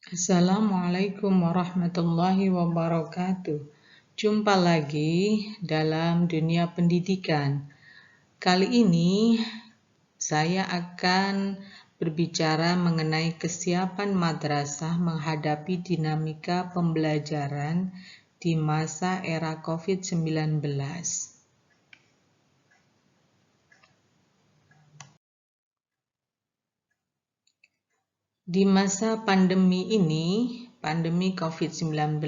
Assalamualaikum warahmatullahi wabarakatuh. Jumpa lagi dalam dunia pendidikan. Kali ini saya akan berbicara mengenai kesiapan madrasah menghadapi dinamika pembelajaran di masa era COVID-19. Di masa pandemi ini, pandemi COVID-19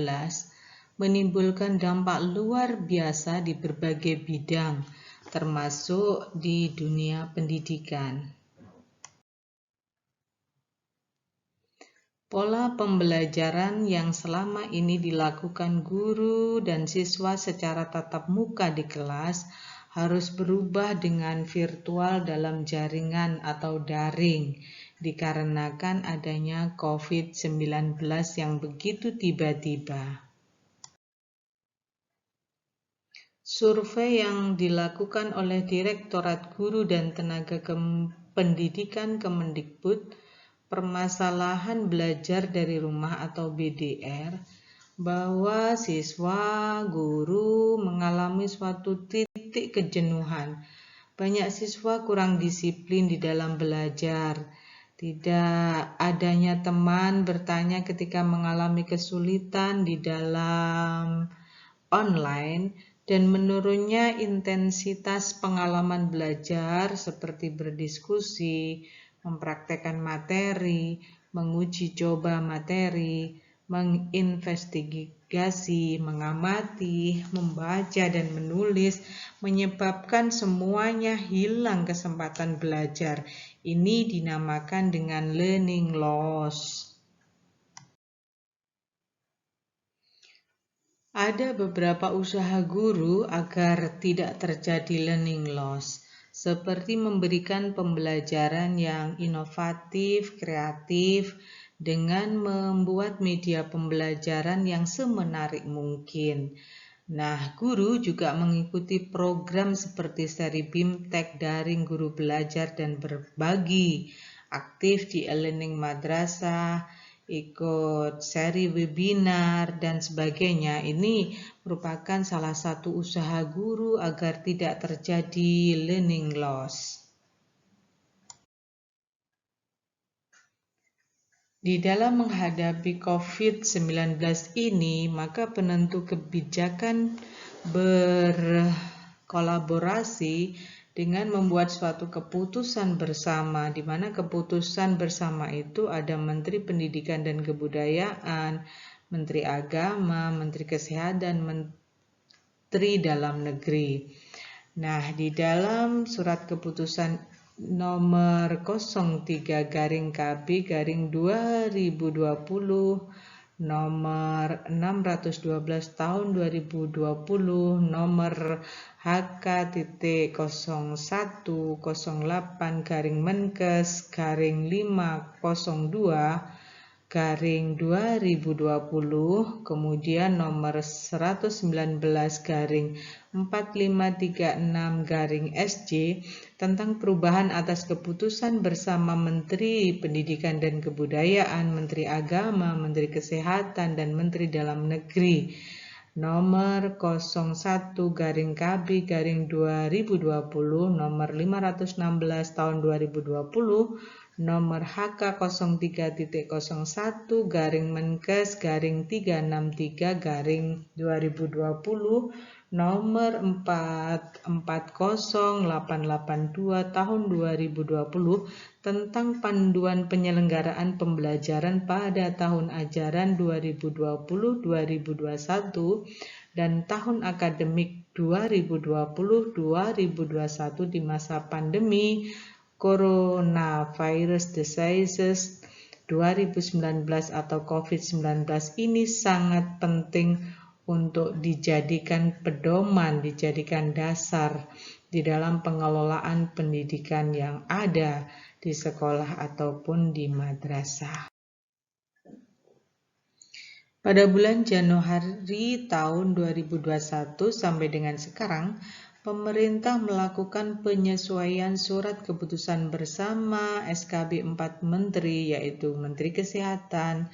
menimbulkan dampak luar biasa di berbagai bidang, termasuk di dunia pendidikan. Pola pembelajaran yang selama ini dilakukan guru dan siswa secara tatap muka di kelas harus berubah dengan virtual dalam jaringan atau daring, dikarenakan adanya COVID-19 yang begitu tiba-tiba. Survei yang dilakukan oleh Direktorat Guru dan Tenaga Pendidikan Kemendikbud, permasalahan belajar dari rumah atau BDR, bahwa siswa, guru mengalami suatu titik kejenuhan. Banyak siswa kurang disiplin di dalam belajar. Tidak adanya teman bertanya ketika mengalami kesulitan di dalam online, dan menurunnya intensitas pengalaman belajar seperti berdiskusi, mempraktekkan materi, menguji coba materi, menginvestigasi, mengamati, membaca, dan menulis, menyebabkan semuanya hilang kesempatan belajar. Ini dinamakan dengan learning loss. Ada beberapa usaha guru agar tidak terjadi learning loss, seperti memberikan pembelajaran yang inovatif, kreatif, dengan membuat media pembelajaran yang semenarik mungkin. Nah, guru juga mengikuti program seperti seri BIMTEK daring guru belajar dan berbagi, aktif di e-learning madrasah, ikut seri webinar, dan sebagainya. Ini merupakan salah satu usaha guru agar tidak terjadi learning loss. Di dalam menghadapi COVID-19 ini, maka penentu kebijakan berkolaborasi dengan membuat suatu keputusan bersama, di mana keputusan bersama itu ada Menteri Pendidikan dan Kebudayaan, Menteri Agama, Menteri Kesehatan, Menteri Dalam Negeri. Nah, di dalam surat keputusan nomor 03-KB-2020 nomor 612 tahun 2020 nomor HK-08-Menkes-502-2020, kemudian nomor 119-4536-SJ tentang perubahan atas keputusan bersama Menteri Pendidikan dan Kebudayaan, Menteri Agama, Menteri Kesehatan, dan Menteri Dalam Negeri nomor 01-KB-2020 nomor 516 tahun 2020 nomor HK-03-01-Menkes-363-2020 nomor 440882 tahun 2020 tentang panduan penyelenggaraan pembelajaran pada tahun ajaran 2020-2021 dan tahun akademik 2020-2021 di masa pandemi Coronavirus Diseases 2019 atau COVID-19 ini sangat penting untuk dijadikan pedoman, dijadikan dasar di dalam pengelolaan pendidikan yang ada di sekolah ataupun di madrasah. Pada bulan Januari tahun 2021 sampai dengan sekarang, pemerintah melakukan penyesuaian surat keputusan bersama SKB 4 Menteri, yaitu Menteri Kesehatan,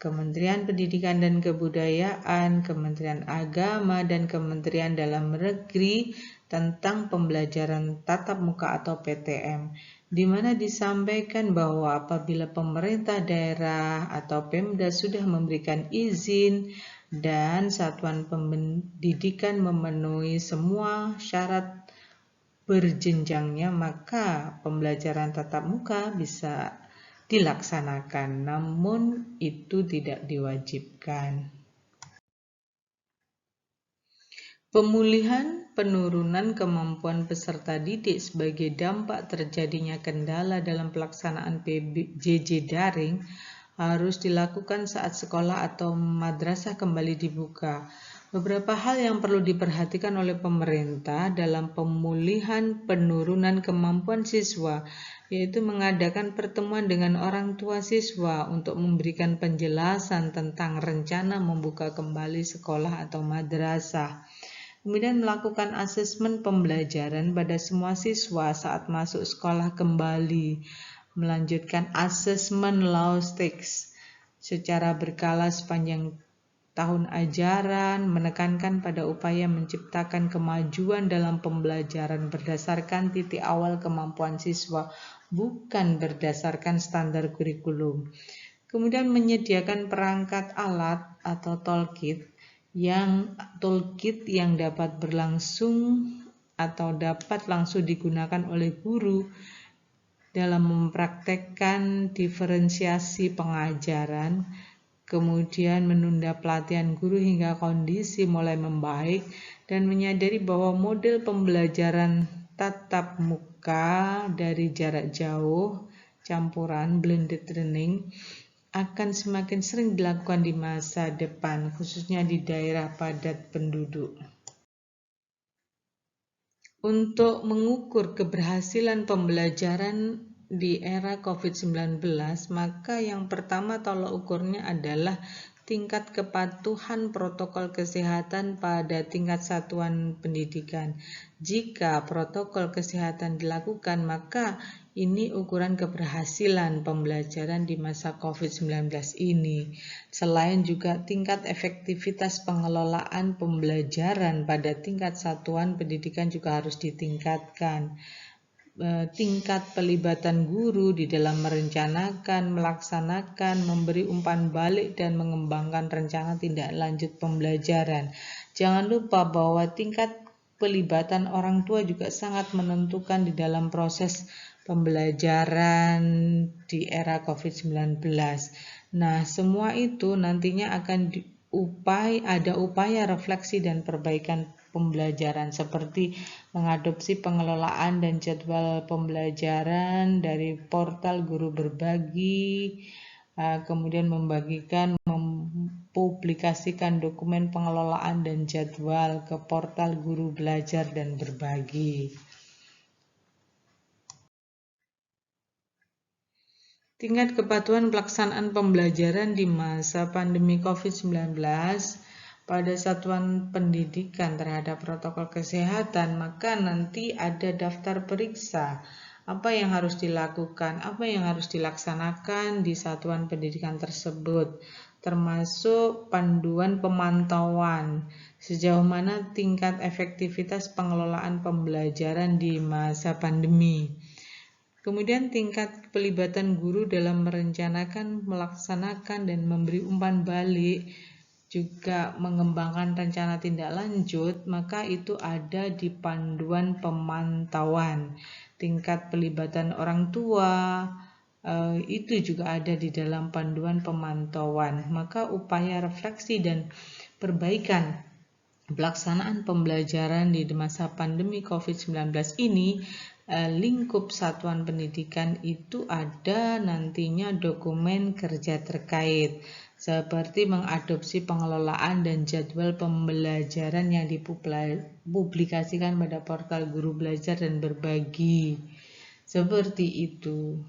Kementerian Pendidikan dan Kebudayaan, Kementerian Agama, dan Kementerian Dalam Negeri tentang pembelajaran tatap muka atau PTM, di mana disampaikan bahwa apabila pemerintah daerah atau Pemda sudah memberikan izin dan satuan pendidikan memenuhi semua syarat berjenjangnya, maka pembelajaran tatap muka bisa dilaksanakan, namun itu tidak diwajibkan. Pemulihan penurunan kemampuan peserta didik sebagai dampak terjadinya kendala dalam pelaksanaan PJJ daring harus dilakukan saat sekolah atau madrasah kembali dibuka. Beberapa hal yang perlu diperhatikan oleh pemerintah dalam pemulihan penurunan kemampuan siswa, yaitu mengadakan pertemuan dengan orang tua siswa untuk memberikan penjelasan tentang rencana membuka kembali sekolah atau madrasah. Kemudian melakukan asesmen pembelajaran pada semua siswa saat masuk sekolah kembali. Melanjutkan asesmen low stakes secara berkala sepanjang tahun ajaran, menekankan pada upaya menciptakan kemajuan dalam pembelajaran berdasarkan titik awal kemampuan siswa, bukan berdasarkan standar kurikulum. Kemudian menyediakan perangkat alat atau toolkit yang dapat berlangsung atau dapat langsung digunakan oleh guru dalam mempraktekkan diferensiasi pengajaran, kemudian menunda pelatihan guru hingga kondisi mulai membaik, dan menyadari bahwa model pembelajaran tatap muka dari jarak jauh, campuran blended learning, akan semakin sering dilakukan di masa depan, khususnya di daerah padat penduduk. Untuk mengukur keberhasilan pembelajaran di era COVID-19, maka yang pertama tolak ukurnya adalah tingkat kepatuhan protokol kesehatan pada tingkat satuan pendidikan. Jika protokol kesehatan dilakukan, maka ini ukuran keberhasilan pembelajaran di masa COVID-19 ini. Selain juga tingkat efektivitas pengelolaan pembelajaran pada tingkat satuan pendidikan juga harus ditingkatkan. Tingkat pelibatan guru di dalam merencanakan, melaksanakan, memberi umpan balik, dan mengembangkan rencana tindak lanjut pembelajaran. Jangan lupa bahwa tingkat pelibatan orang tua juga sangat menentukan di dalam proses pembelajaran di era COVID-19. Nah, semua itu nantinya akan ada upaya refleksi dan perbaikan pembelajaran seperti mengadopsi pengelolaan dan jadwal pembelajaran dari portal guru berbagi, kemudian mempublikasikan dokumen pengelolaan dan jadwal ke portal guru belajar dan berbagi. Tingkat kepatuhan pelaksanaan pembelajaran di masa pandemi COVID-19 pada satuan pendidikan terhadap protokol kesehatan, maka nanti ada daftar periksa apa yang harus dilakukan, apa yang harus dilaksanakan di satuan pendidikan tersebut, termasuk panduan pemantauan sejauh mana tingkat efektivitas pengelolaan pembelajaran di masa pandemi. Kemudian tingkat pelibatan guru dalam merencanakan, melaksanakan, dan memberi umpan balik, juga mengembangkan rencana tindak lanjut, maka itu ada di panduan pemantauan. Tingkat pelibatan orang tua, itu juga ada di dalam panduan pemantauan. Maka upaya refleksi dan perbaikan pelaksanaan pembelajaran di masa pandemi COVID-19 ini, lingkup satuan pendidikan itu ada nantinya dokumen kerja terkait seperti mengadopsi pengelolaan dan jadwal pembelajaran yang dipublikasikan pada portal guru belajar dan berbagi. Seperti itu.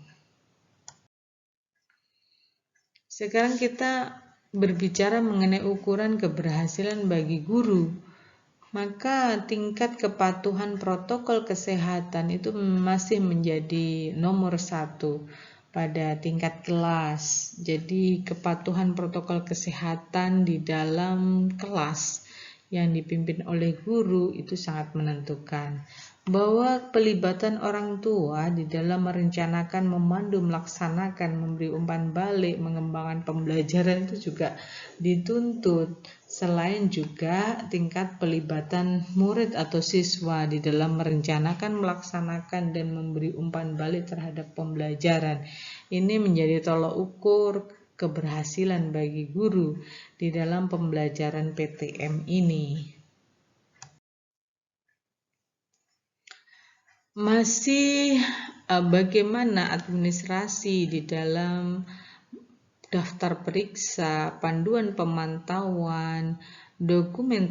Sekarang kita berbicara mengenai ukuran keberhasilan bagi guru. Maka tingkat kepatuhan protokol kesehatan itu masih menjadi nomor 1. pada tingkat kelas. Jadi kepatuhan protokol kesehatan di dalam kelas yang dipimpin oleh guru itu sangat menentukan. Bahwa pelibatan orang tua di dalam merencanakan, memandu, melaksanakan, memberi umpan balik, mengembangkan pembelajaran itu juga dituntut. Selain juga tingkat pelibatan murid atau siswa di dalam merencanakan, melaksanakan, dan memberi umpan balik terhadap pembelajaran. Ini menjadi tolok ukur keberhasilan bagi guru di dalam pembelajaran PTM ini. Masih bagaimana administrasi di dalam daftar periksa, panduan pemantauan, dokumen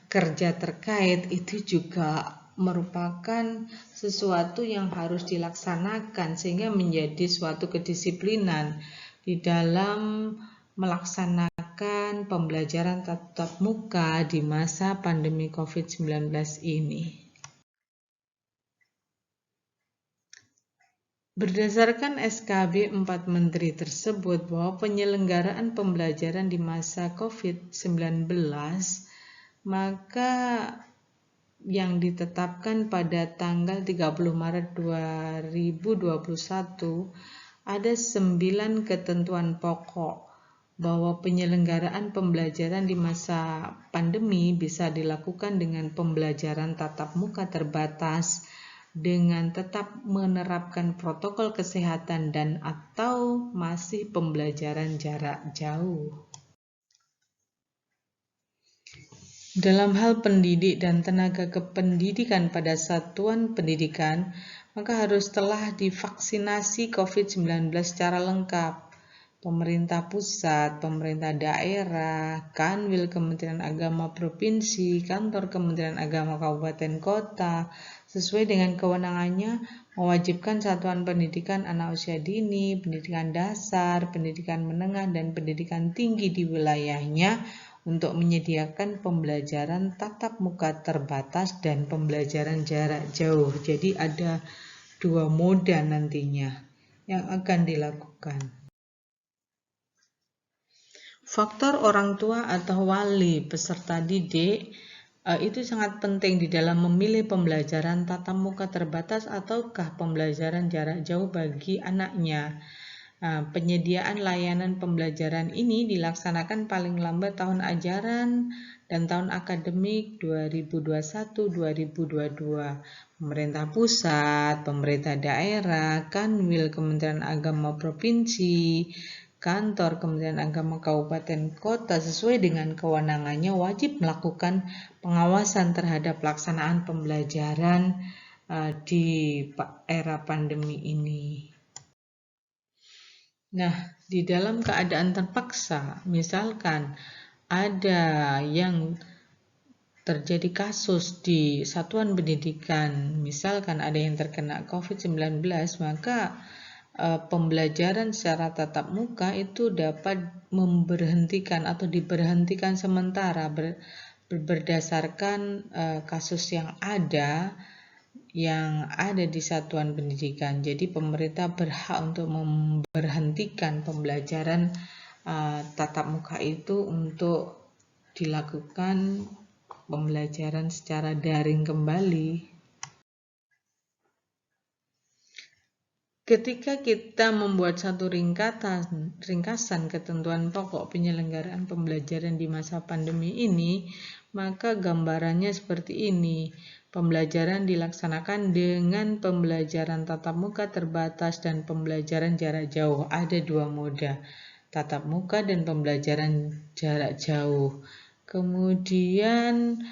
kerja terkait itu juga merupakan sesuatu yang harus dilaksanakan sehingga menjadi suatu kedisiplinan di dalam melaksanakan pembelajaran tatap muka di masa pandemi COVID-19 ini. Berdasarkan SKB 4 Menteri tersebut bahwa penyelenggaraan pembelajaran di masa COVID-19 maka yang ditetapkan pada tanggal 30 Maret 2021 ada 9 ketentuan pokok bahwa penyelenggaraan pembelajaran di masa pandemi bisa dilakukan dengan pembelajaran tatap muka terbatas dengan tetap menerapkan protokol kesehatan dan atau masih pembelajaran jarak jauh. Dalam hal pendidik dan tenaga kependidikan pada satuan pendidikan, maka harus telah divaksinasi COVID-19 secara lengkap. Pemerintah pusat, pemerintah daerah, Kanwil Kementerian Agama Provinsi, Kantor Kementerian Agama Kabupaten Kota, sesuai dengan kewenangannya mewajibkan satuan pendidikan anak usia dini, pendidikan dasar, pendidikan menengah, dan pendidikan tinggi di wilayahnya untuk menyediakan pembelajaran tatap muka terbatas dan pembelajaran jarak jauh. Jadi ada 2 moda nantinya yang akan dilakukan. Faktor orang tua atau wali peserta didik itu sangat penting di dalam memilih pembelajaran tatap muka terbatas ataukah pembelajaran jarak jauh bagi anaknya. Penyediaan layanan pembelajaran ini dilaksanakan paling lambat tahun ajaran dan tahun akademik 2021-2022. Pemerintah pusat, pemerintah daerah, Kanwil Kementerian Agama Provinsi, Kantor Kementerian Agama Kabupaten Kota sesuai dengan kewenangannya wajib melakukan pengawasan terhadap pelaksanaan pembelajaran di era pandemi ini. Nah, di dalam keadaan terpaksa, misalkan ada yang terjadi kasus di satuan pendidikan, misalkan ada yang terkena COVID-19, maka pembelajaran secara tatap muka itu dapat memberhentikan atau diberhentikan sementara berdasarkan kasus yang ada di satuan pendidikan. Jadi pemerintah berhak untuk memberhentikan pembelajaran tatap muka itu untuk dilakukan pembelajaran secara daring kembali. Ketika kita membuat satu ringkasan ketentuan pokok penyelenggaraan pembelajaran di masa pandemi ini, maka gambarannya seperti ini. Pembelajaran dilaksanakan dengan pembelajaran tatap muka terbatas dan pembelajaran jarak jauh. Ada 2 moda, tatap muka dan pembelajaran jarak jauh. Kemudian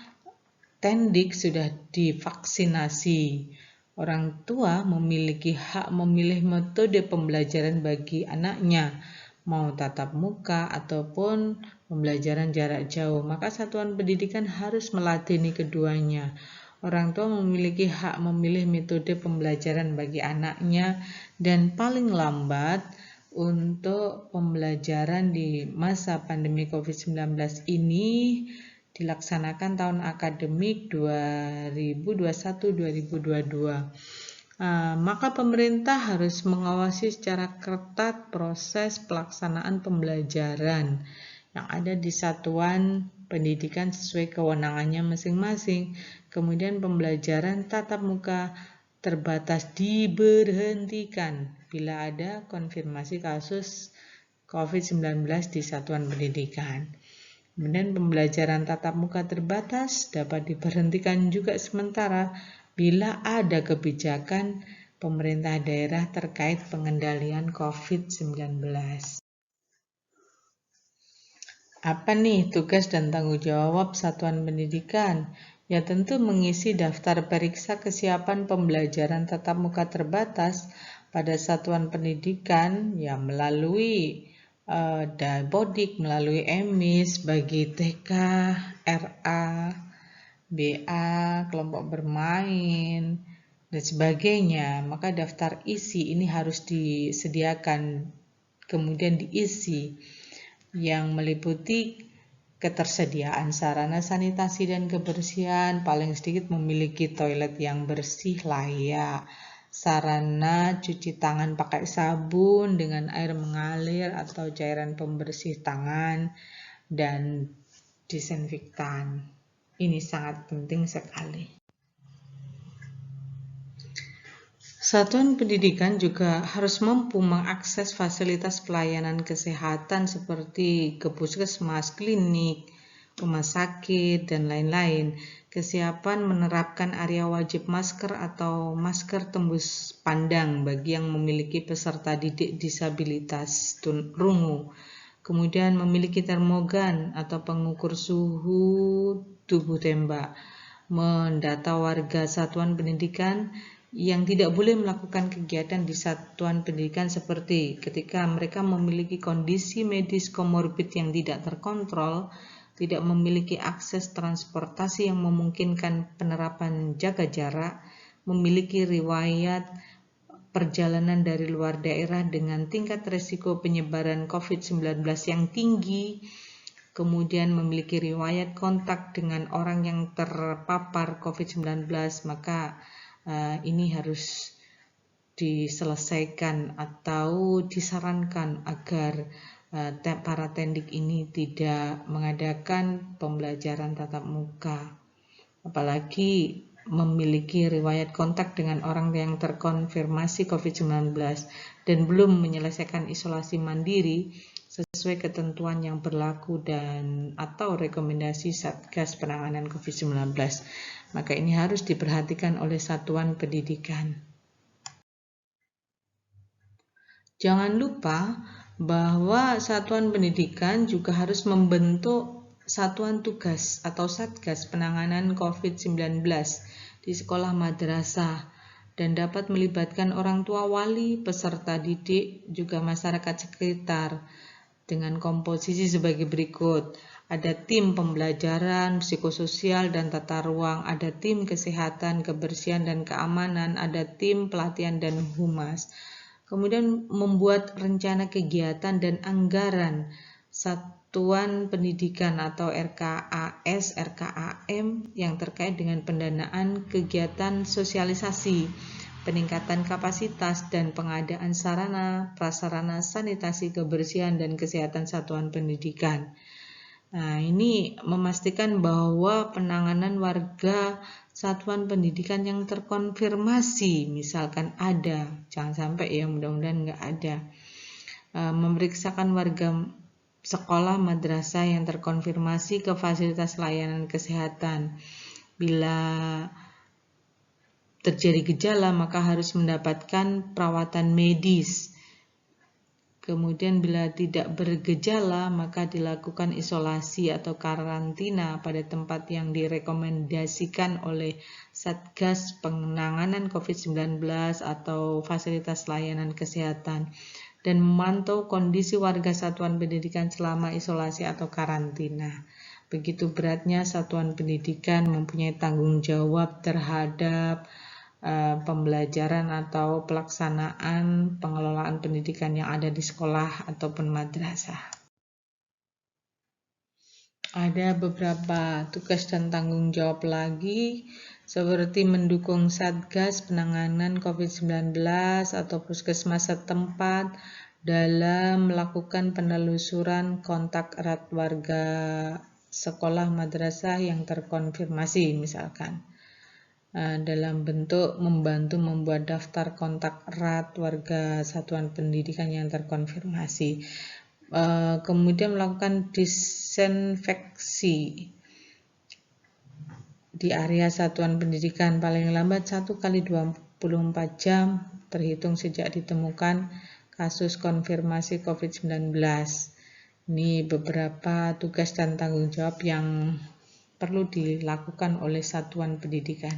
Tendik sudah divaksinasi. Orang tua memiliki hak memilih metode pembelajaran bagi anaknya, mau tatap muka ataupun pembelajaran jarak jauh. Maka satuan pendidikan harus meladeni keduanya. Orang tua memiliki hak memilih metode pembelajaran bagi anaknya dan paling lambat untuk pembelajaran di masa pandemi COVID-19 ini dilaksanakan tahun akademik 2021-2022. maka pemerintah harus mengawasi secara ketat proses pelaksanaan pembelajaran yang ada di satuan pendidikan sesuai kewenangannya masing-masing. Kemudian pembelajaran tatap muka terbatas diberhentikan bila ada konfirmasi kasus COVID-19 di satuan pendidikan. Kemudian pembelajaran tatap muka terbatas dapat diberhentikan juga sementara bila ada kebijakan pemerintah daerah terkait pengendalian COVID-19. Apa nih tugas dan tanggung jawab satuan pendidikan? Ya tentu mengisi daftar periksa kesiapan pembelajaran tatap muka terbatas pada satuan pendidikan ya melalui Dapodik, melalui EMIS bagi TK, RA, BA, kelompok bermain, dan sebagainya. Maka daftar isi ini harus disediakan, kemudian diisi yang meliputi ketersediaan sarana sanitasi dan kebersihan, paling sedikit memiliki toilet yang bersih layak, sarana cuci tangan pakai sabun dengan air mengalir atau cairan pembersih tangan, dan disinfektan. Ini sangat penting sekali. Satuan pendidikan juga harus mampu mengakses fasilitas pelayanan kesehatan seperti ke puskesmas, klinik, rumah sakit, dan lain-lain. Kesiapan menerapkan area wajib masker atau masker tembus pandang bagi yang memiliki peserta didik disabilitas rungu. Kemudian memiliki termogan atau pengukur suhu tubuh tembak. Mendata warga satuan pendidikan yang tidak boleh melakukan kegiatan di satuan pendidikan seperti ketika mereka memiliki kondisi medis komorbid yang tidak terkontrol, tidak memiliki akses transportasi yang memungkinkan penerapan jaga jarak, memiliki riwayat perjalanan dari luar daerah dengan tingkat risiko penyebaran COVID-19 yang tinggi, kemudian memiliki riwayat kontak dengan orang yang terpapar COVID-19, maka ini harus diselesaikan atau disarankan agar para tendik ini tidak mengadakan pembelajaran tatap muka, apalagi memiliki riwayat kontak dengan orang yang terkonfirmasi COVID-19 dan belum menyelesaikan isolasi mandiri sesuai ketentuan yang berlaku dan atau rekomendasi Satgas Penanganan COVID-19. Maka ini harus diperhatikan oleh satuan pendidikan. Jangan lupa bahwa satuan pendidikan juga harus membentuk satuan tugas atau Satgas Penanganan COVID-19 di sekolah madrasah dan dapat melibatkan orang tua wali, peserta didik, juga masyarakat sekitar dengan komposisi sebagai berikut. Ada tim pembelajaran, psikososial, dan tata ruang, ada tim kesehatan, kebersihan, dan keamanan, ada tim pelatihan dan humas. Kemudian membuat rencana kegiatan dan anggaran satuan pendidikan atau RKAS, RKAM yang terkait dengan pendanaan kegiatan sosialisasi, peningkatan kapasitas, dan pengadaan sarana, prasarana sanitasi, kebersihan, dan kesehatan satuan pendidikan. Nah, ini memastikan bahwa penanganan warga satuan pendidikan yang terkonfirmasi, misalkan ada, jangan sampai ya, mudah-mudahan nggak ada, memeriksakan warga sekolah madrasah yang terkonfirmasi ke fasilitas layanan kesehatan. Bila terjadi gejala, maka harus mendapatkan perawatan medis. Kemudian bila tidak bergejala, maka dilakukan isolasi atau karantina pada tempat yang direkomendasikan oleh Satgas Penanganan COVID-19 atau fasilitas layanan kesehatan, dan memantau kondisi warga satuan pendidikan selama isolasi atau karantina. Begitu beratnya satuan pendidikan mempunyai tanggung jawab terhadap pembelajaran atau pelaksanaan pengelolaan pendidikan yang ada di sekolah ataupun madrasah. Ada beberapa tugas dan tanggung jawab lagi seperti mendukung Satgas penanganan COVID-19 atau puskesmas setempat dalam melakukan penelusuran kontak erat warga sekolah madrasah yang terkonfirmasi misalkan. Dalam bentuk membantu membuat daftar kontak erat warga satuan pendidikan yang terkonfirmasi. Kemudian melakukan disinfeksi di area satuan pendidikan paling lambat 1 kali 24 jam terhitung sejak ditemukan kasus konfirmasi COVID-19. Ini beberapa tugas dan tanggung jawab yang perlu dilakukan oleh satuan pendidikan.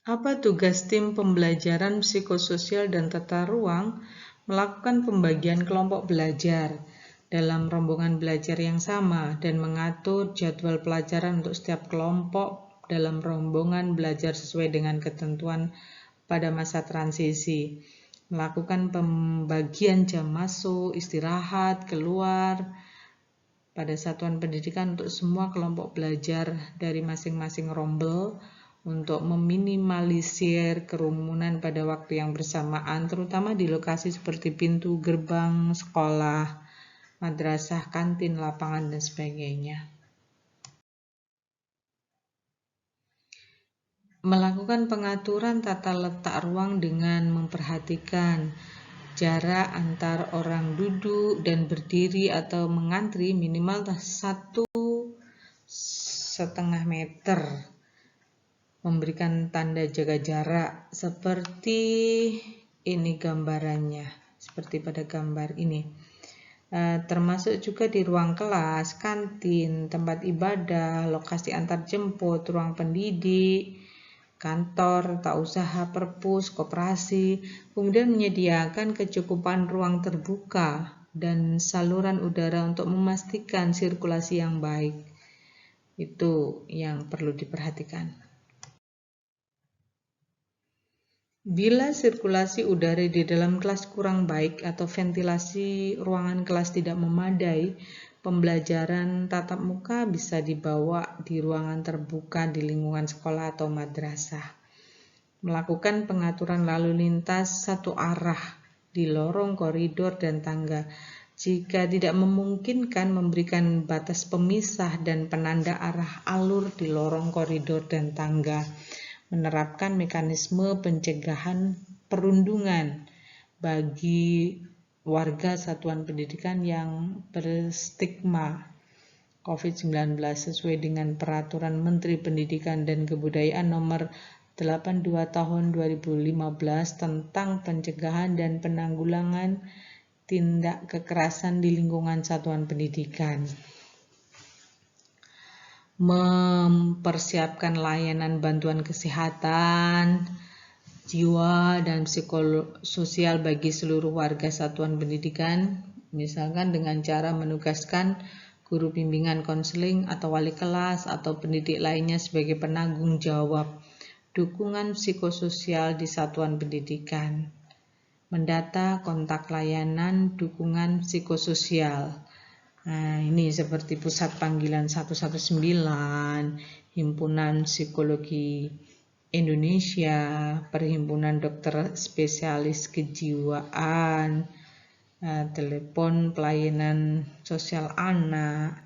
Apa tugas tim pembelajaran psikososial dan tata ruang? Melakukan pembagian kelompok belajar dalam rombongan belajar yang sama dan mengatur jadwal pelajaran untuk setiap kelompok dalam rombongan belajar sesuai dengan ketentuan pada masa transisi. Melakukan pembagian jam masuk, istirahat, keluar pada satuan pendidikan untuk semua kelompok belajar dari masing-masing rombel untuk meminimalisir kerumunan pada waktu yang bersamaan, terutama di lokasi seperti pintu gerbang sekolah, madrasah, kantin, lapangan, dan sebagainya. Melakukan pengaturan tata letak ruang dengan memperhatikan jarak antar orang duduk dan berdiri atau mengantri minimal 1,5 meter. Memberikan tanda jaga jarak seperti ini gambarannya, seperti pada gambar ini. Termasuk juga di ruang kelas, kantin, tempat ibadah, lokasi antar jemput, ruang pendidik, kantor, tak usaha, perpus, koperasi, kemudian menyediakan kecukupan ruang terbuka dan saluran udara untuk memastikan sirkulasi yang baik. Itu yang perlu diperhatikan. Bila sirkulasi udara di dalam kelas kurang baik atau ventilasi ruangan kelas tidak memadai, pembelajaran tatap muka bisa dibawa di ruangan terbuka di lingkungan sekolah atau madrasah. Melakukan pengaturan lalu lintas satu arah di lorong, koridor, dan tangga. Jika tidak memungkinkan, memberikan batas pemisah dan penanda arah alur di lorong, koridor, dan tangga. Menerapkan mekanisme pencegahan perundungan bagi warga satuan pendidikan yang berstigma COVID-19 sesuai dengan Peraturan Menteri Pendidikan dan Kebudayaan Nomor 82 Tahun 2015 tentang pencegahan dan penanggulangan tindak kekerasan di lingkungan satuan pendidikan. Mempersiapkan layanan bantuan kesehatan, jiwa, dan psikososial bagi seluruh warga satuan pendidikan, misalkan dengan cara menugaskan guru bimbingan konseling atau wali kelas atau pendidik lainnya sebagai penanggung jawab dukungan psikososial di satuan pendidikan. Mendata kontak layanan dukungan psikososial. Nah, ini seperti Pusat Panggilan 119, Himpunan Psikologi Indonesia, Perhimpunan Dokter Spesialis Kejiwaan, telepon pelayanan sosial anak,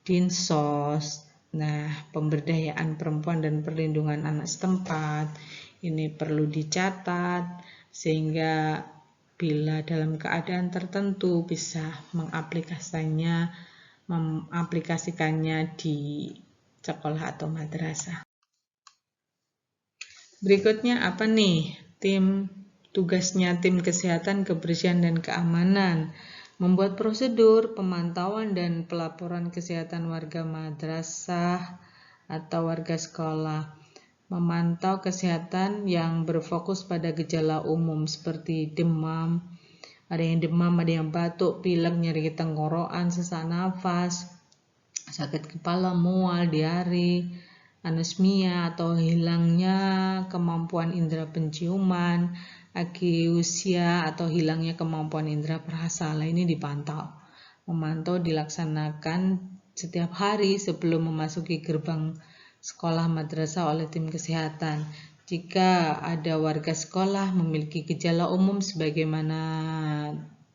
Dinsos, pemberdayaan perempuan dan perlindungan anak setempat. Ini perlu dicatat sehingga bila dalam keadaan tertentu bisa mengaplikasikannya di sekolah atau madrasah. Berikutnya apa nih? Tugasnya tim kesehatan, kebersihan, dan keamanan. Membuat prosedur pemantauan dan pelaporan kesehatan warga madrasah atau warga sekolah. Memantau kesehatan yang berfokus pada gejala umum seperti demam, ada yang demam, ada yang batuk, pilek, nyeri tenggorokan, sesak nafas, sakit kepala, mual, diare, anosmia atau hilangnya kemampuan indera penciuman, akiusia atau hilangnya kemampuan indera perasa. Ini dipantau. Memantau dilaksanakan setiap hari sebelum memasuki gerbang sekolah madrasah oleh tim kesehatan. Jika ada warga sekolah memiliki gejala umum sebagaimana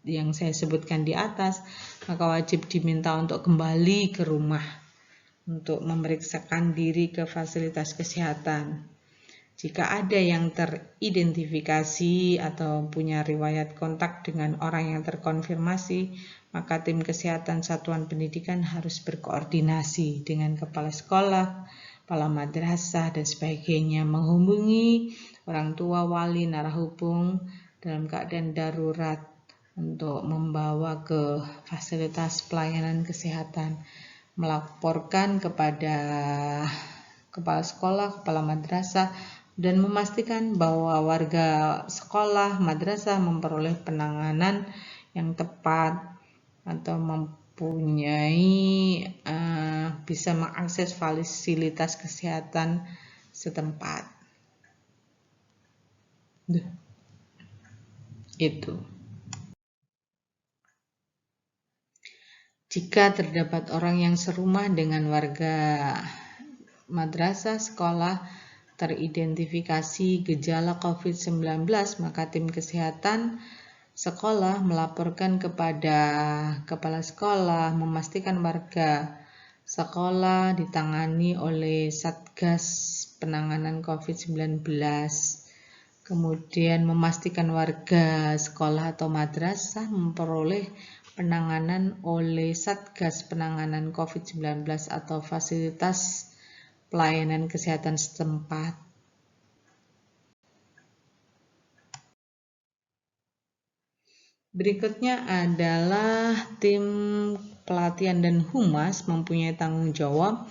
yang saya sebutkan di atas, maka wajib diminta untuk kembali ke rumah untuk memeriksakan diri ke fasilitas kesehatan. Jika ada yang teridentifikasi atau punya riwayat kontak dengan orang yang terkonfirmasi, maka tim kesehatan satuan pendidikan harus berkoordinasi dengan kepala sekolah, kepala madrasah, dan sebagainya, menghubungi orang tua, wali, narahubung dalam keadaan darurat untuk membawa ke fasilitas pelayanan kesehatan, melaporkan kepada kepala sekolah, kepala madrasah, dan memastikan bahwa warga sekolah madrasah memperoleh penanganan yang tepat atau mempunyai bisa mengakses fasilitas kesehatan setempat. Itu. Jika terdapat orang yang serumah dengan warga madrasah sekolah teridentifikasi gejala COVID-19, maka tim kesehatan sekolah melaporkan kepada kepala sekolah, memastikan warga sekolah ditangani oleh Satgas Penanganan COVID-19. Kemudian memastikan warga sekolah atau madrasah memperoleh penanganan oleh Satgas Penanganan COVID-19 atau fasilitas pelayanan kesehatan setempat. Berikutnya adalah tim pelatihan dan humas mempunyai tanggung jawab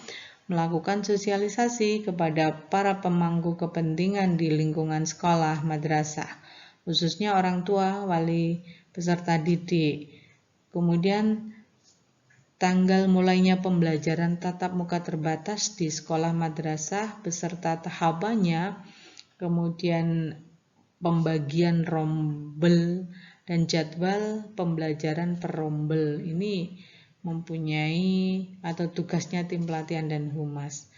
melakukan sosialisasi kepada para pemangku kepentingan di lingkungan sekolah madrasah, khususnya orang tua, wali, peserta didik. Kemudian tanggal mulainya pembelajaran tatap muka terbatas di sekolah madrasah beserta tahapannya, kemudian pembagian rombel dan jadwal pembelajaran per rombel ini mempunyai atau tugasnya tim pelatihan dan humas.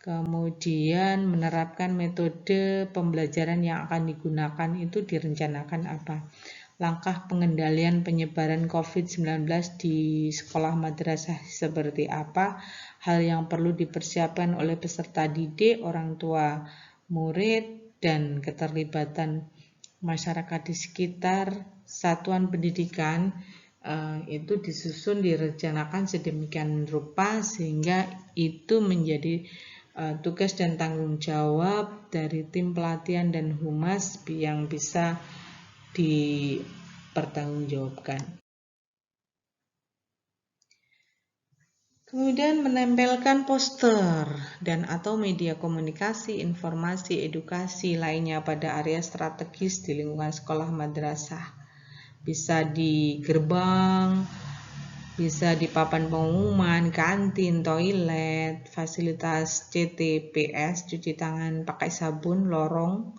Kemudian menerapkan metode pembelajaran yang akan digunakan itu direncanakan apa? Langkah pengendalian penyebaran COVID-19 di sekolah madrasah seperti apa? Hal yang perlu dipersiapkan oleh peserta didik, orang tua, murid, dan keterlibatan masyarakat di sekitar satuan pendidikan itu disusun, direncanakan sedemikian rupa sehingga itu menjadi tugas dan tanggung jawab dari tim pelatihan dan humas yang bisa dipertanggungjawabkan. Kemudian menempelkan poster dan atau media komunikasi, informasi, edukasi lainnya pada area strategis di lingkungan sekolah madrasah. Bisa di gerbang, bisa di papan pengumuman, kantin, toilet, fasilitas CTPS, cuci tangan pakai sabun, lorong,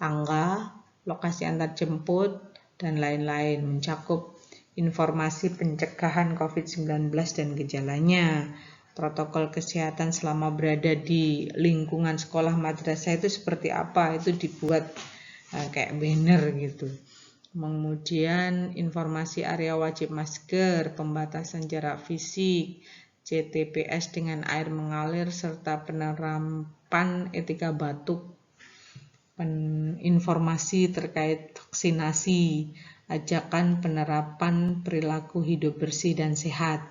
tangga, lokasi antar jemput, dan lain-lain, mencakup informasi pencegahan COVID-19 dan gejalanya. Protokol kesehatan selama berada di lingkungan sekolah madrasah itu seperti apa, itu dibuat kayak banner gitu. Kemudian informasi area wajib masker, pembatasan jarak fisik, CTPS dengan air mengalir, serta penerapan etika batuk, informasi terkait vaksinasi, ajakan penerapan perilaku hidup bersih dan sehat,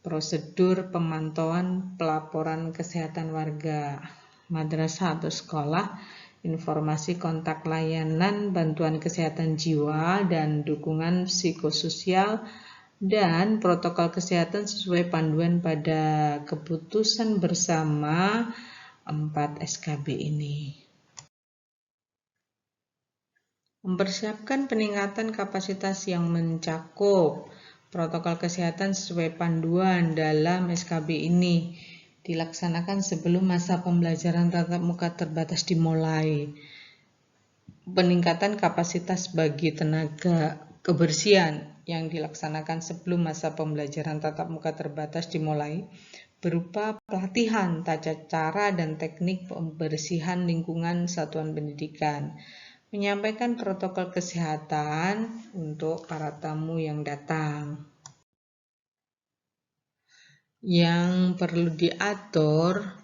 prosedur pemantauan pelaporan kesehatan warga madrasah atau sekolah, informasi kontak layanan bantuan kesehatan jiwa dan dukungan psikososial, dan protokol kesehatan sesuai panduan pada keputusan bersama 4 SKB ini. Mempersiapkan peningkatan kapasitas yang mencakup protokol kesehatan sesuai panduan dalam SKB ini dilaksanakan sebelum masa pembelajaran tatap muka terbatas dimulai. Peningkatan kapasitas bagi tenaga kebersihan yang dilaksanakan sebelum masa pembelajaran tatap muka terbatas dimulai berupa pelatihan tata cara dan teknik pembersihan lingkungan satuan pendidikan, menyampaikan protokol kesehatan untuk para tamu yang datang. Yang perlu diatur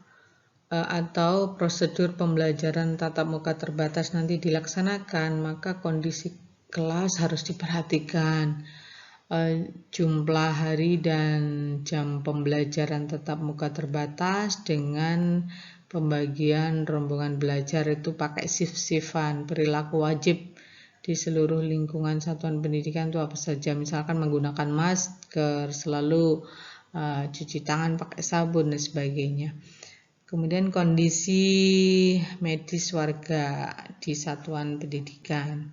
atau prosedur pembelajaran tatap muka terbatas nanti dilaksanakan, maka kondisi kelas harus diperhatikan. Jumlah hari dan jam pembelajaran tatap muka terbatas dengan pembagian rombongan belajar itu pakai shift-shiftan. Perilaku wajib di seluruh lingkungan satuan pendidikan itu apa saja, misalkan menggunakan masker, selalu cuci tangan pakai sabun dan sebagainya. Kemudian kondisi medis warga di satuan pendidikan.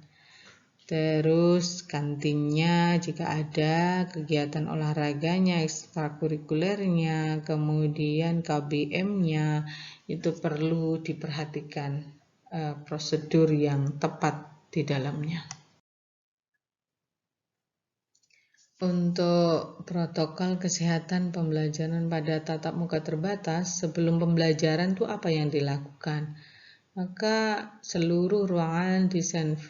Terus kantinnya jika ada, kegiatan olahraganya, ekstrakurikulernya, kemudian KBM-nya itu perlu diperhatikan prosedur yang tepat di dalamnya. Untuk protokol kesehatan pembelajaran pada tatap muka terbatas, sebelum pembelajaran itu apa yang dilakukan? Maka seluruh ruangan disinfeksi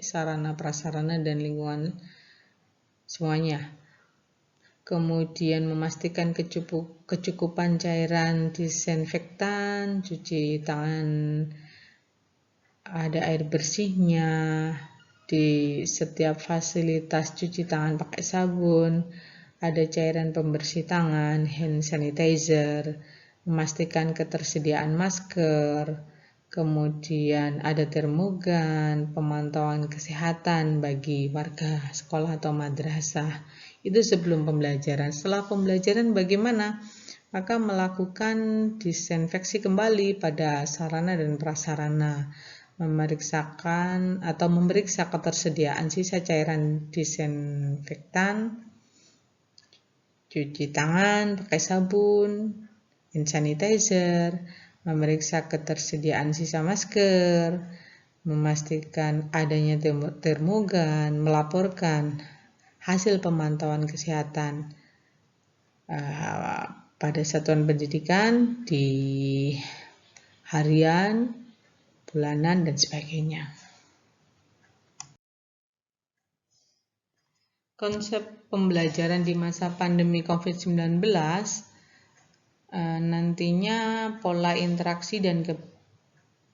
sarana prasarana dan lingkungan semuanya. Kemudian memastikan kecukupan cairan disinfektan, cuci tangan, ada air bersihnya. Di setiap fasilitas cuci tangan pakai sabun, ada cairan pembersih tangan, hand sanitizer, memastikan ketersediaan masker, kemudian ada termogan, pemantauan kesehatan bagi warga sekolah atau madrasah. Itu sebelum pembelajaran. Setelah pembelajaran bagaimana? Maka melakukan disinfeksi kembali pada sarana dan prasarana, memeriksa ketersediaan sisa cairan disinfektan, cuci tangan pakai sabun, hand sanitizer, memeriksa ketersediaan sisa masker, memastikan adanya termogan, melaporkan hasil pemantauan kesehatan pada satuan pendidikan di harian, bulanan, dan sebagainya. Konsep pembelajaran di masa pandemi COVID-19 nantinya pola interaksi dan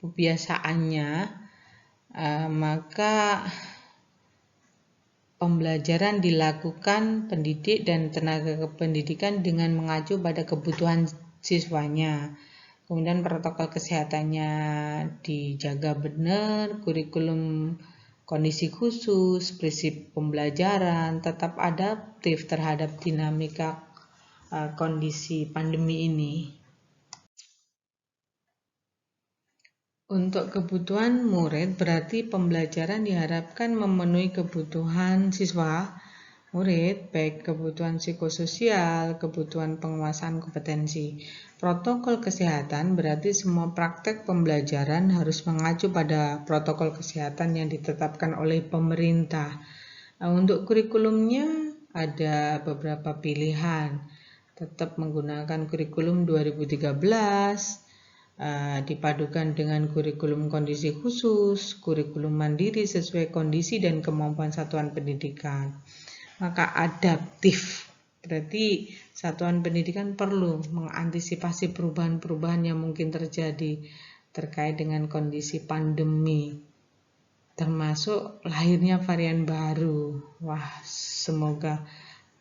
kebiasaannya, maka pembelajaran dilakukan pendidik dan tenaga kependidikan dengan mengacu pada kebutuhan siswanya. Kemudian protokol kesehatannya dijaga benar, kurikulum kondisi khusus, prinsip pembelajaran tetap adaptif terhadap dinamika kondisi pandemi ini. Untuk kebutuhan murid berarti pembelajaran diharapkan memenuhi kebutuhan siswa, murid, baik kebutuhan psikososial, kebutuhan penguasaan kompetensi. Protokol kesehatan berarti semua praktek pembelajaran harus mengacu pada protokol kesehatan yang ditetapkan oleh pemerintah. Untuk kurikulumnya ada beberapa pilihan, tetap menggunakan kurikulum 2013, dipadukan dengan kurikulum kondisi khusus, kurikulum mandiri sesuai kondisi dan kemampuan satuan pendidikan. Maka adaptif, berarti satuan pendidikan perlu mengantisipasi perubahan-perubahan yang mungkin terjadi terkait dengan kondisi pandemi, termasuk lahirnya varian baru. Wah, semoga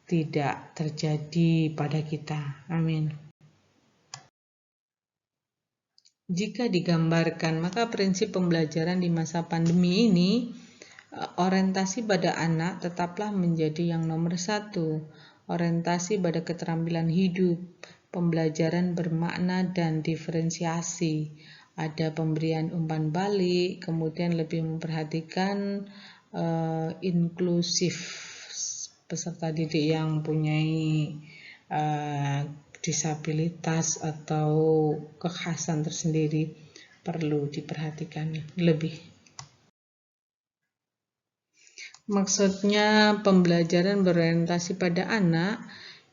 tidak terjadi pada kita. Amin. Jika digambarkan, maka prinsip pembelajaran di masa pandemi ini, orientasi pada anak tetaplah menjadi yang nomor satu. Orientasi pada keterampilan hidup, pembelajaran bermakna dan diferensiasi. Ada pemberian umpan balik, kemudian lebih memperhatikan inklusif, peserta didik yang mempunyai disabilitas atau kekhasan tersendiri perlu diperhatikan lebih. Maksudnya pembelajaran berorientasi pada anak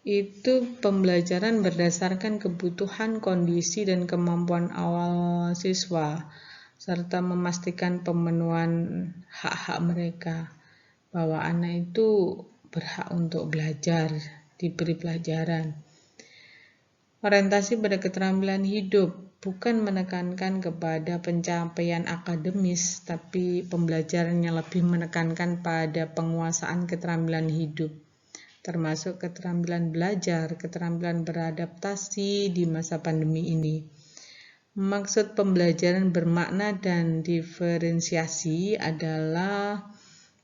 itu pembelajaran berdasarkan kebutuhan, kondisi, dan kemampuan awal siswa, serta memastikan pemenuhan hak-hak mereka, bahwa anak itu berhak untuk belajar, diberi pelajaran. Orientasi pada keterampilan hidup, bukan menekankan kepada pencapaian akademis, tapi pembelajarannya lebih menekankan pada penguasaan keterampilan hidup, termasuk keterampilan belajar, keterampilan beradaptasi di masa pandemi ini. Maksud pembelajaran bermakna dan diferensiasi adalah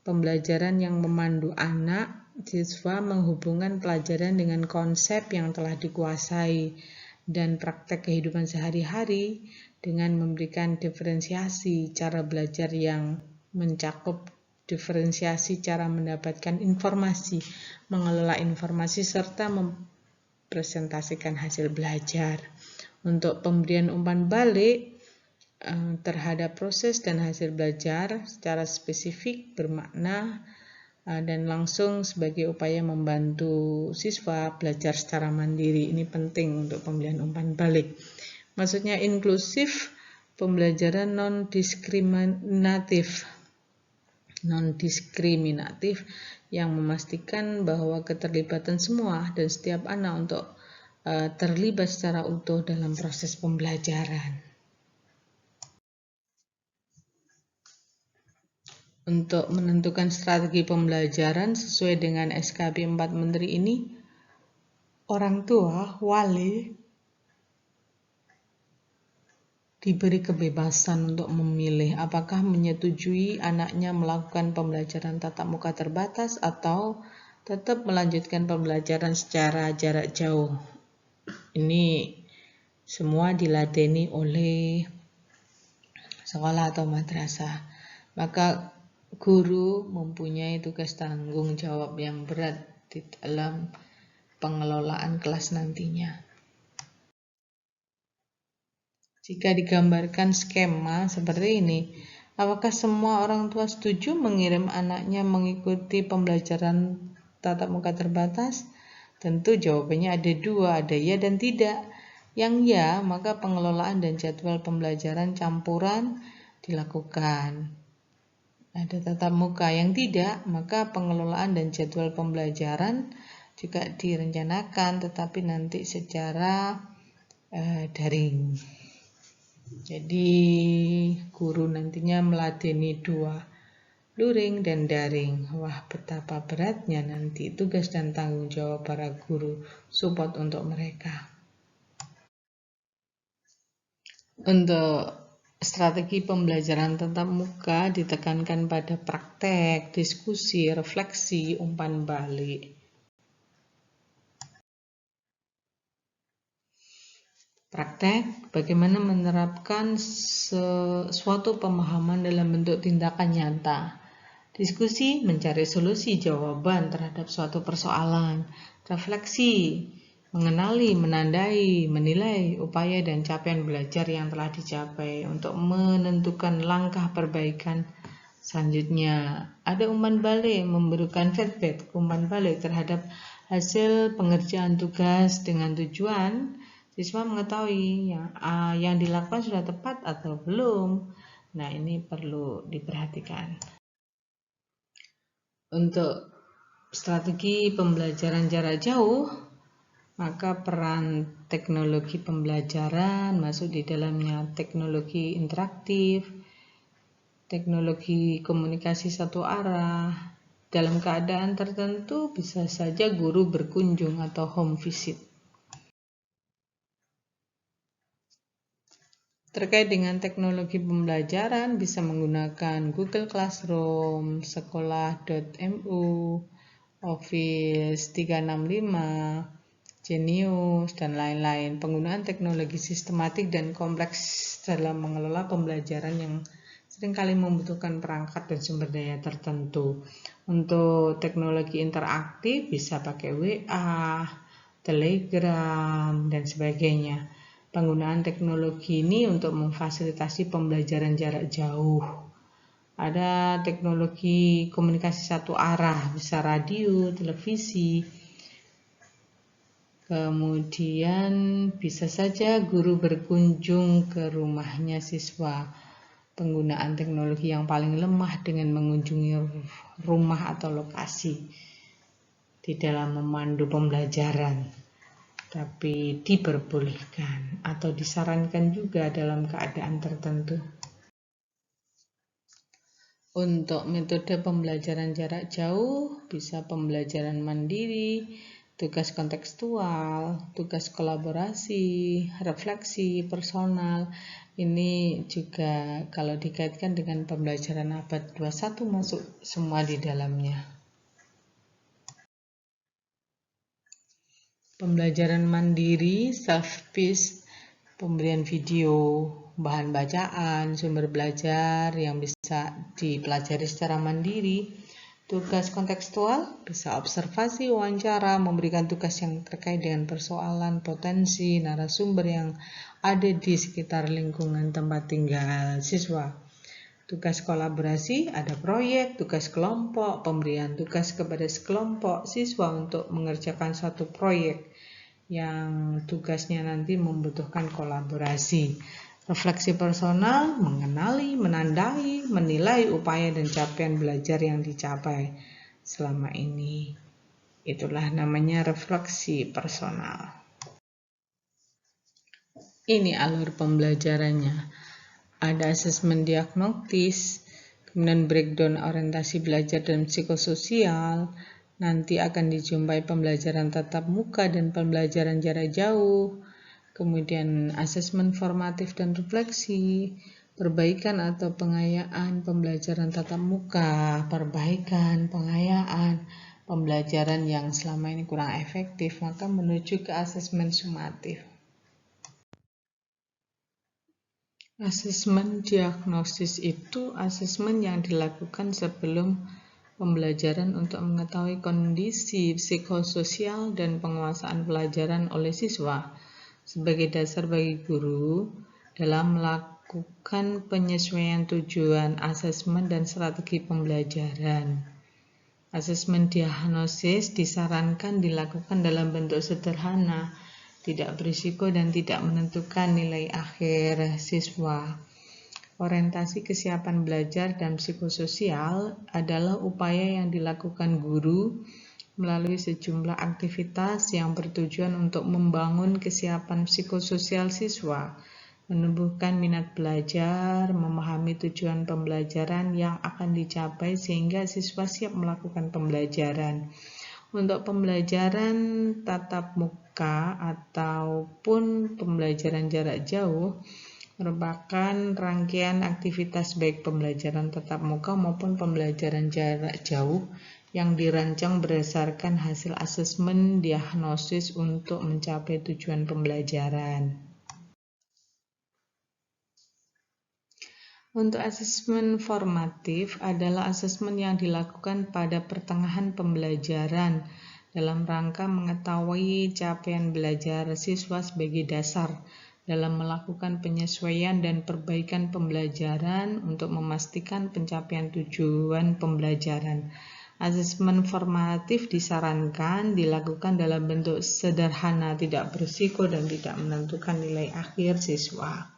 pembelajaran yang memandu anak siswa menghubungkan pelajaran dengan konsep yang telah dikuasai dan praktek kehidupan sehari-hari dengan memberikan diferensiasi cara belajar yang mencakup diferensiasi cara mendapatkan informasi, mengelola informasi, serta mempresentasikan hasil belajar. Untuk pemberian umpan balik terhadap proses dan hasil belajar secara spesifik, bermakna, dan langsung sebagai upaya membantu siswa belajar secara mandiri. Ini penting untuk pemberian umpan balik. Maksudnya inklusif, pembelajaran non-diskriminatif yang memastikan bahwa keterlibatan semua dan setiap anak untuk terlibat secara utuh dalam proses pembelajaran. Untuk menentukan strategi pembelajaran sesuai dengan SKB 4 Menteri ini, orang tua, wali, diberi kebebasan untuk memilih apakah menyetujui anaknya melakukan pembelajaran tatap muka terbatas atau tetap melanjutkan pembelajaran secara jarak jauh. Ini semua diladeni oleh sekolah atau madrasah. Maka guru mempunyai tugas tanggung jawab yang berat di dalam pengelolaan kelas nantinya. Jika digambarkan skema seperti ini, apakah semua orang tua setuju mengirim anaknya mengikuti pembelajaran tatap muka terbatas? Tentu jawabannya ada dua, ada ya dan tidak. Yang ya, maka pengelolaan dan jadwal pembelajaran campuran dilakukan. Ada tatap muka. Yang tidak, maka pengelolaan dan jadwal pembelajaran juga direncanakan, tetapi nanti secara daring. Jadi guru nantinya meladeni dua, luring dan daring. Wah, betapa beratnya nanti tugas dan tanggung jawab para guru, support untuk mereka. Untuk strategi pembelajaran tatap muka ditekankan pada praktek, diskusi, refleksi, umpan balik. Praktek, bagaimana menerapkan suatu pemahaman dalam bentuk tindakan nyata. Diskusi, mencari solusi jawaban terhadap suatu persoalan. Refleksi, mengenali, menandai, menilai upaya dan capaian belajar yang telah dicapai untuk menentukan langkah perbaikan selanjutnya. Ada umpan balik, memberikan feedback, umpan balik terhadap hasil pengerjaan tugas dengan tujuan siswa mengetahui yang dilakukan sudah tepat atau belum. Nah, ini perlu diperhatikan. Untuk strategi pembelajaran jarak jauh, maka peran teknologi pembelajaran masuk di dalamnya teknologi interaktif, teknologi komunikasi satu arah. Dalam keadaan tertentu bisa saja guru berkunjung atau home visit. Terkait dengan teknologi pembelajaran bisa menggunakan Google Classroom, sekolah.mu, Office 365, Genius, dan lain-lain. Penggunaan teknologi sistematik dan kompleks dalam mengelola pembelajaran yang seringkali membutuhkan perangkat dan sumber daya tertentu. Untuk teknologi interaktif bisa pakai WA, Telegram, dan sebagainya. Penggunaan teknologi ini untuk memfasilitasi pembelajaran jarak jauh. Ada teknologi komunikasi satu arah, bisa radio, televisi, Kemudian bisa saja guru berkunjung ke rumahnya siswa. Penggunaan teknologi yang paling lemah dengan mengunjungi rumah atau lokasi di dalam memandu pembelajaran, tapi diperbolehkan atau disarankan juga dalam keadaan tertentu. Untuk metode pembelajaran jarak jauh, bisa pembelajaran mandiri, tugas kontekstual, tugas kolaborasi, refleksi personal. Ini juga kalau dikaitkan dengan pembelajaran abad 21 masuk semua di dalamnya. Pembelajaran mandiri, self-paced, pemberian video, bahan bacaan, sumber belajar yang bisa dipelajari secara mandiri. Tugas kontekstual bisa observasi, wawancara, memberikan tugas yang terkait dengan persoalan, potensi, narasumber yang ada di sekitar lingkungan tempat tinggal siswa. Tugas kolaborasi, ada proyek, tugas kelompok, pemberian tugas kepada sekelompok siswa untuk mengerjakan suatu proyek yang tugasnya nanti membutuhkan kolaborasi. Refleksi personal, mengenali, menandai, menilai upaya dan capaian belajar yang dicapai selama ini. Itulah namanya refleksi personal. Ini alur pembelajarannya. Ada asesmen diagnostis, kemudian breakdown orientasi belajar dan psikososial. Nanti akan dijumpai pembelajaran tatap muka dan pembelajaran jarak jauh. Kemudian asesmen formatif dan refleksi, perbaikan atau pengayaan pembelajaran tatap muka, perbaikan, pengayaan pembelajaran yang selama ini kurang efektif, maka menuju ke asesmen sumatif. Asesmen diagnosis itu asesmen yang dilakukan sebelum pembelajaran untuk mengetahui kondisi psikososial dan penguasaan pelajaran oleh siswa sebagai dasar bagi guru dalam melakukan penyesuaian tujuan asesmen dan strategi pembelajaran. Asesmen diagnosis disarankan dilakukan dalam bentuk sederhana, tidak berisiko dan tidak menentukan nilai akhir siswa. Orientasi kesiapan belajar dan psikososial adalah upaya yang dilakukan guru melalui sejumlah aktivitas yang bertujuan untuk membangun kesiapan psikososial siswa, menumbuhkan minat belajar, memahami tujuan pembelajaran yang akan dicapai sehingga siswa siap melakukan pembelajaran. Untuk pembelajaran tatap muka ataupun pembelajaran jarak jauh merupakan rangkaian aktivitas baik pembelajaran tatap muka maupun pembelajaran jarak jauh yang dirancang berdasarkan hasil asesmen diagnosis untuk mencapai tujuan pembelajaran. Untuk asesmen formatif adalah asesmen yang dilakukan pada pertengahan pembelajaran dalam rangka mengetahui capaian belajar siswa sebagai dasar dalam melakukan penyesuaian dan perbaikan pembelajaran untuk memastikan pencapaian tujuan pembelajaran. Asesmen formatif disarankan dilakukan dalam bentuk sederhana, tidak berisiko dan tidak menentukan nilai akhir siswa.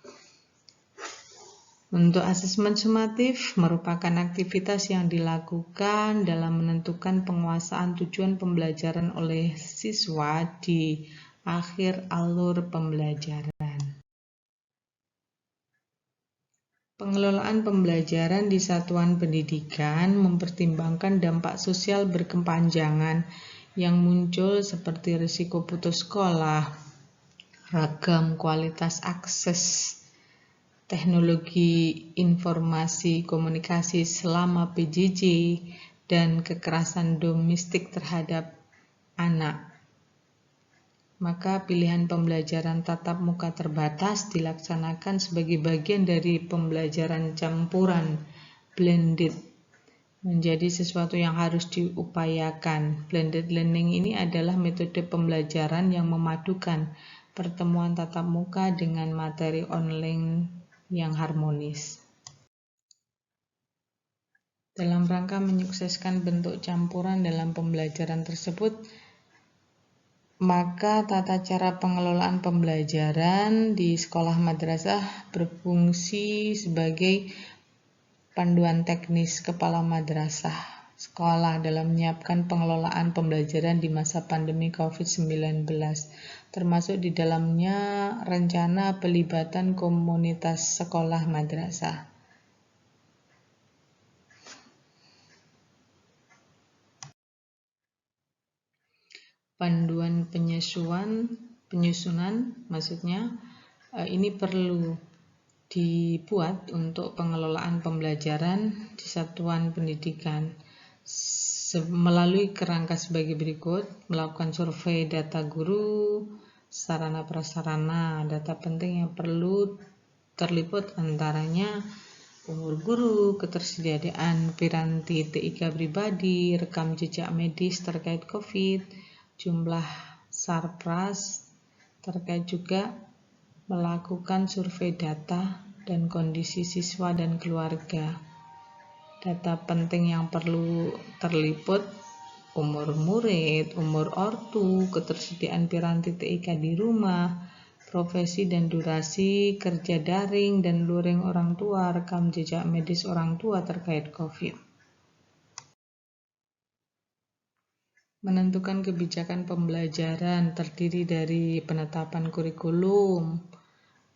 Untuk asesmen sumatif merupakan aktivitas yang dilakukan dalam menentukan penguasaan tujuan pembelajaran oleh siswa di akhir alur pembelajaran. Pengelolaan pembelajaran di satuan pendidikan mempertimbangkan dampak sosial berkepanjangan yang muncul seperti risiko putus sekolah, ragam kualitas akses teknologi informasi komunikasi selama PJJ, dan kekerasan domestik terhadap anak. Maka pilihan pembelajaran tatap muka terbatas dilaksanakan sebagai bagian dari pembelajaran campuran blended menjadi sesuatu yang harus diupayakan. Blended learning ini adalah metode pembelajaran yang memadukan pertemuan tatap muka dengan materi online yang harmonis. Dalam rangka menyukseskan bentuk campuran dalam pembelajaran tersebut, maka tata cara pengelolaan pembelajaran di sekolah madrasah berfungsi sebagai panduan teknis kepala madrasah sekolah dalam menyiapkan pengelolaan pembelajaran di masa pandemi COVID-19, termasuk di dalamnya rencana pelibatan komunitas sekolah madrasah. Panduan penyusunan maksudnya ini perlu dibuat untuk pengelolaan pembelajaran di satuan pendidikan melalui kerangka sebagai berikut: melakukan survei data guru, sarana prasarana, data penting yang perlu terliput antaranya umur guru, ketersediaan piranti TIK pribadi, rekam jejak medis terkait COVID, jumlah sarpras, terkait juga melakukan survei data dan kondisi siswa dan keluarga. Data penting yang perlu terliput: umur murid, umur ortu, ketersediaan piranti TIK di rumah, profesi dan durasi kerja daring dan luring orang tua, rekam jejak medis orang tua terkait COVID. Menentukan kebijakan pembelajaran terdiri dari penetapan kurikulum,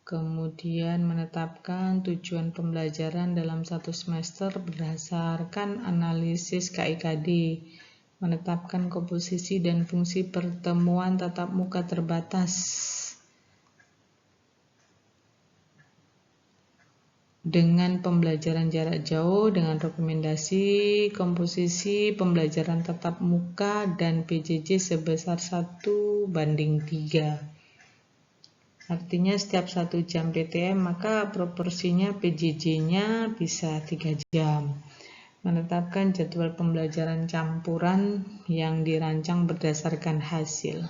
kemudian menetapkan tujuan pembelajaran dalam satu semester berdasarkan analisis KIKD, menetapkan komposisi dan fungsi pertemuan tatap muka terbatas dengan pembelajaran jarak jauh dengan rekomendasi komposisi pembelajaran tatap muka dan PJJ sebesar 1:3. Artinya setiap 1 jam PTM maka proporsinya PJJ-nya bisa 3 jam. Menetapkan jadwal pembelajaran campuran yang dirancang berdasarkan hasil.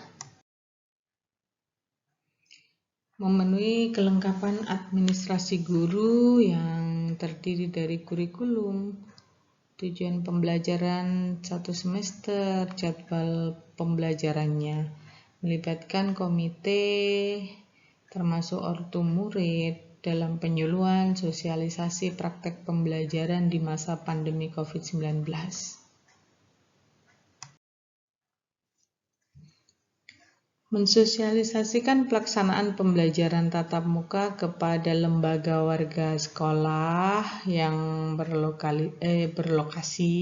Memenuhi kelengkapan administrasi guru yang terdiri dari kurikulum, tujuan pembelajaran 1 semester, jadwal pembelajarannya, melibatkan komite termasuk ortu murid dalam penyuluhan sosialisasi praktek pembelajaran di masa pandemi COVID-19. Mensosialisasikan pelaksanaan pembelajaran tatap muka kepada lembaga warga sekolah yang berlokasi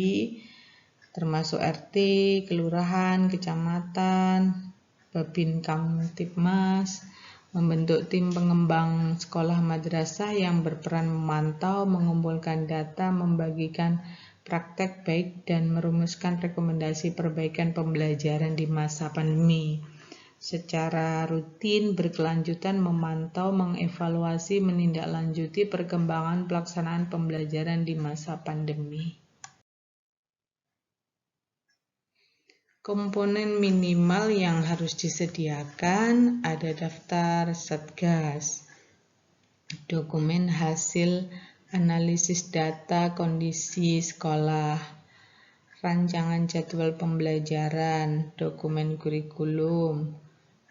termasuk RT, kelurahan, kecamatan, Babin Kamtibmas, membentuk tim pengembang sekolah madrasah yang berperan memantau, mengumpulkan data, membagikan praktek baik dan merumuskan rekomendasi perbaikan pembelajaran di masa pandemi. Secara rutin berkelanjutan memantau, mengevaluasi, menindaklanjuti perkembangan pelaksanaan pembelajaran di masa pandemi. Komponen minimal yang harus disediakan ada daftar Satgas, dokumen hasil analisis data kondisi sekolah, rancangan jadwal pembelajaran, dokumen kurikulum,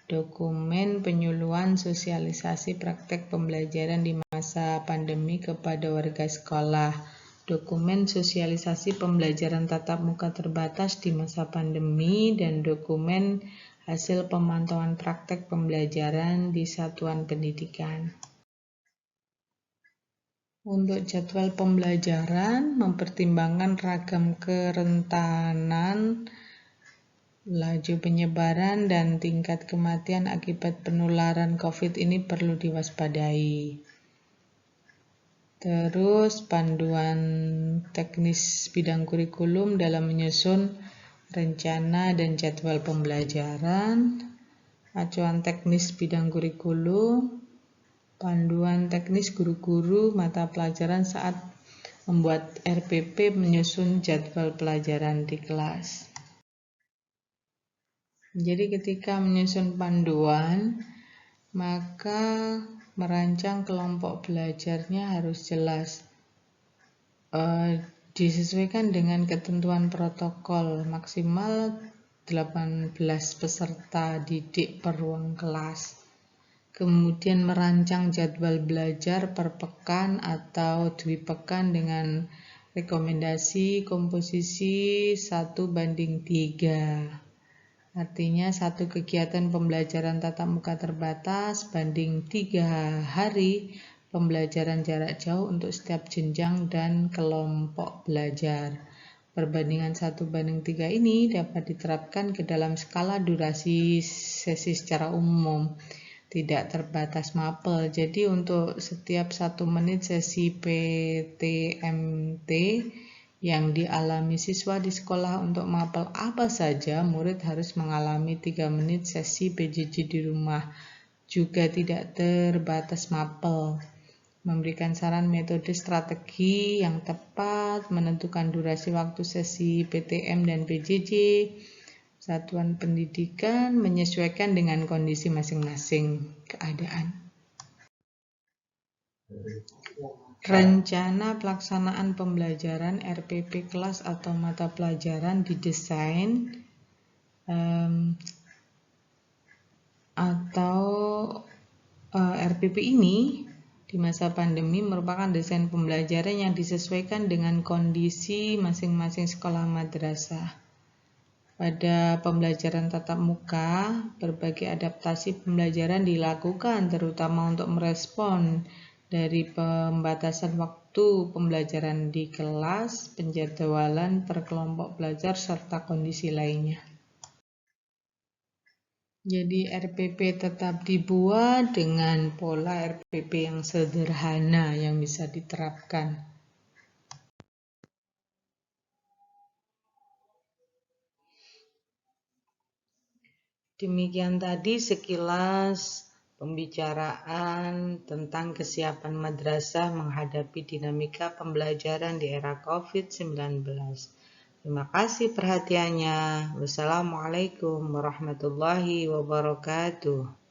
dokumen penyuluhan sosialisasi praktek pembelajaran di masa pandemi kepada warga sekolah, dokumen sosialisasi pembelajaran tatap muka terbatas di masa pandemi, dan dokumen hasil pemantauan praktek pembelajaran di satuan pendidikan. Untuk jadwal pembelajaran mempertimbangkan ragam kerentanan laju penyebaran dan tingkat kematian akibat penularan COVID ini perlu diwaspadai. Terus panduan teknis bidang kurikulum dalam menyusun rencana dan jadwal pembelajaran, acuan teknis bidang kurikulum, panduan teknis guru-guru mata pelajaran saat membuat RPP menyusun jadwal pelajaran di kelas. Jadi ketika menyusun panduan, maka merancang kelompok belajarnya harus jelas. Disesuaikan dengan ketentuan protokol, maksimal 18 peserta didik per ruang kelas. Kemudian merancang jadwal belajar per pekan atau dwipekan dengan rekomendasi komposisi 1:3. Artinya satu kegiatan pembelajaran tatap muka terbatas banding 3 hari pembelajaran jarak jauh untuk setiap jenjang dan kelompok belajar. Perbandingan 1:3 ini dapat diterapkan ke dalam skala durasi sesi secara umum, tidak terbatas mapel. Jadi untuk setiap 1 menit sesi PTMT yang dialami siswa di sekolah untuk mapel apa saja, murid harus mengalami 3 menit sesi PJJ di rumah, juga tidak terbatas mapel. Memberikan saran metode strategi yang tepat, menentukan durasi waktu sesi PTM dan PJJ, satuan pendidikan menyesuaikan dengan kondisi masing-masing keadaan. Rencana pelaksanaan pembelajaran RPP kelas atau mata pelajaran didesain RPP ini di masa pandemi merupakan desain pembelajaran yang disesuaikan dengan kondisi masing-masing sekolah madrasah. Pada pembelajaran tatap muka, berbagai adaptasi pembelajaran dilakukan terutama untuk merespon dari pembatasan waktu pembelajaran di kelas, penjadwalan per kelompok belajar, serta kondisi lainnya. Jadi RPP tetap dibuat dengan pola RPP yang sederhana yang bisa diterapkan. Demikian tadi sekilas pembicaraan tentang kesiapan madrasah menghadapi dinamika pembelajaran di era COVID-19. Terima kasih perhatiannya. Wassalamualaikum warahmatullahi wabarakatuh.